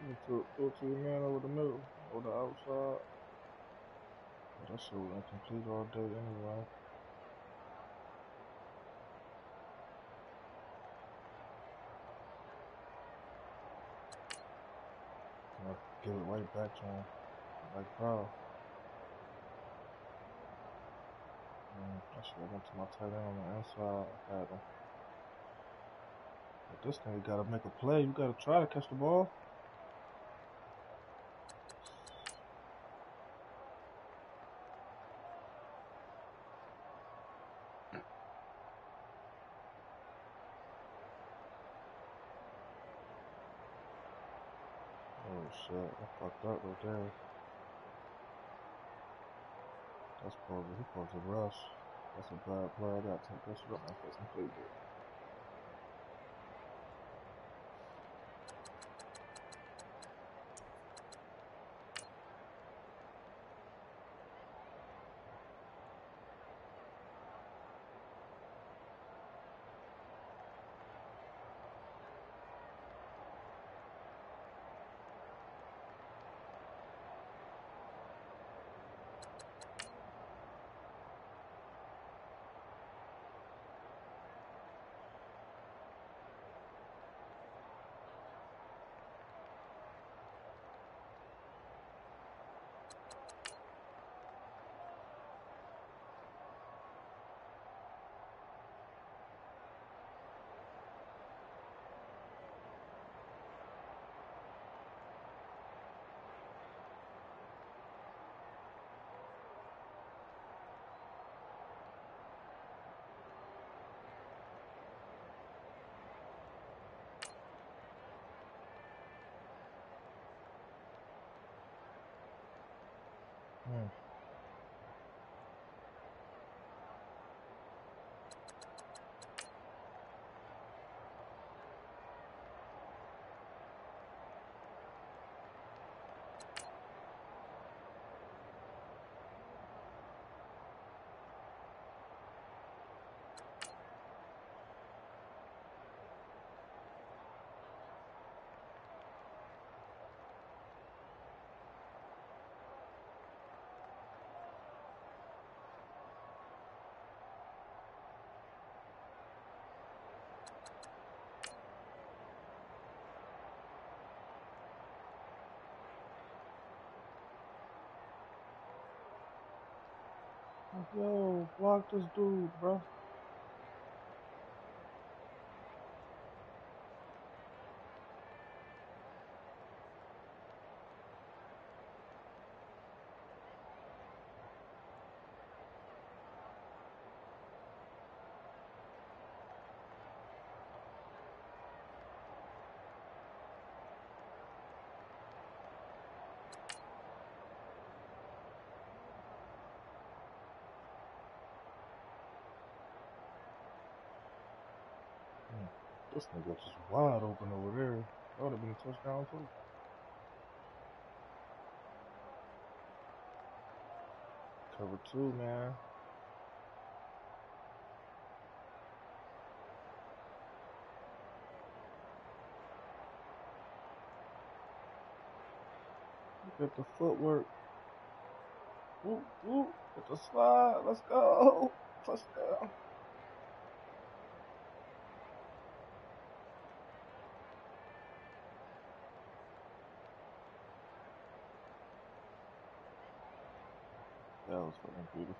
Speaker 4: You throw it to your man over the middle or the outside. But that shit was incomplete all day anyway. And I give it right back to him. Like, bro. Man, I should have went to my tight end on the inside. Had him. But this nigga gotta make a play. You gotta try to catch the ball. Oh shit, I fucked up right there. He supposed to rush. That's a bad play. I gotta take that shit up my fucking playbook. Hmm. Yo, block this dude, bro. Hmm. This nigga just wide open over there. That would have been a touchdown too. Cover two, man. Look at the footwork. Whoop, whoop. With the slide. Let's go. Touchdown. That was fucking beautiful.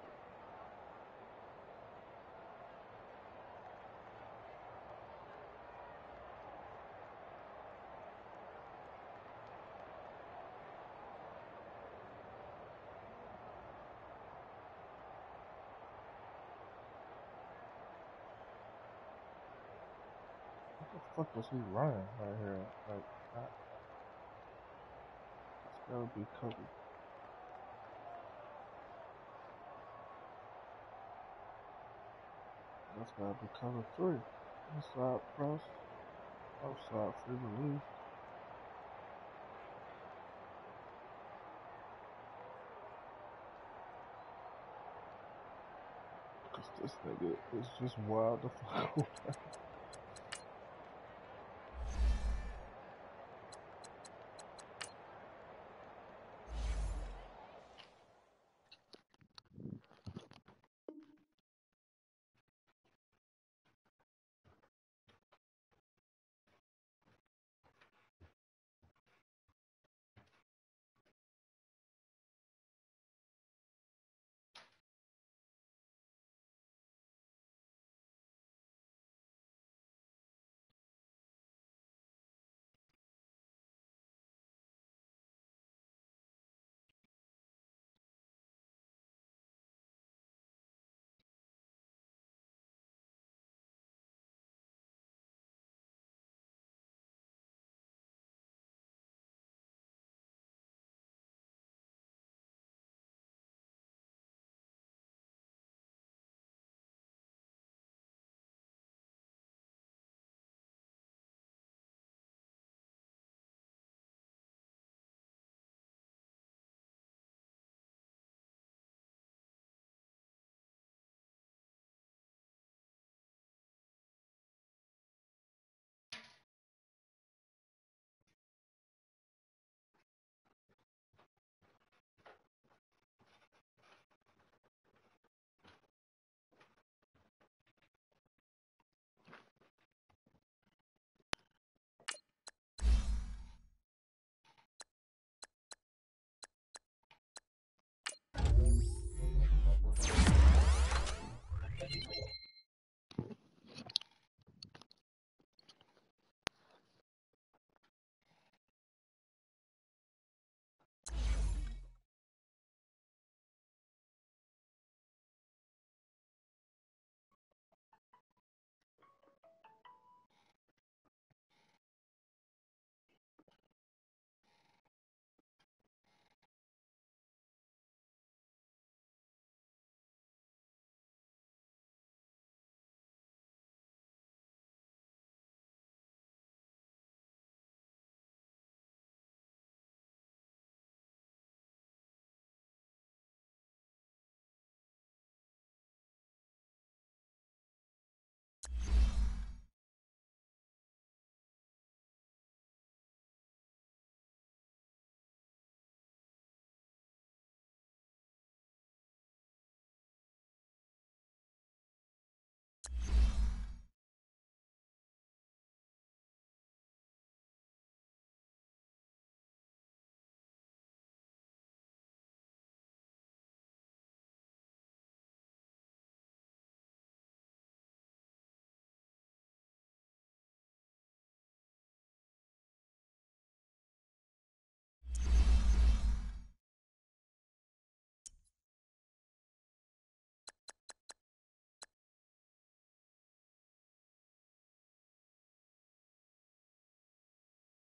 Speaker 4: What the fuck was he running right here? Like, it's gotta be covered. That's gotta be cover three. Inside press. Outside free release. Cause this nigga is just wild the fuck open.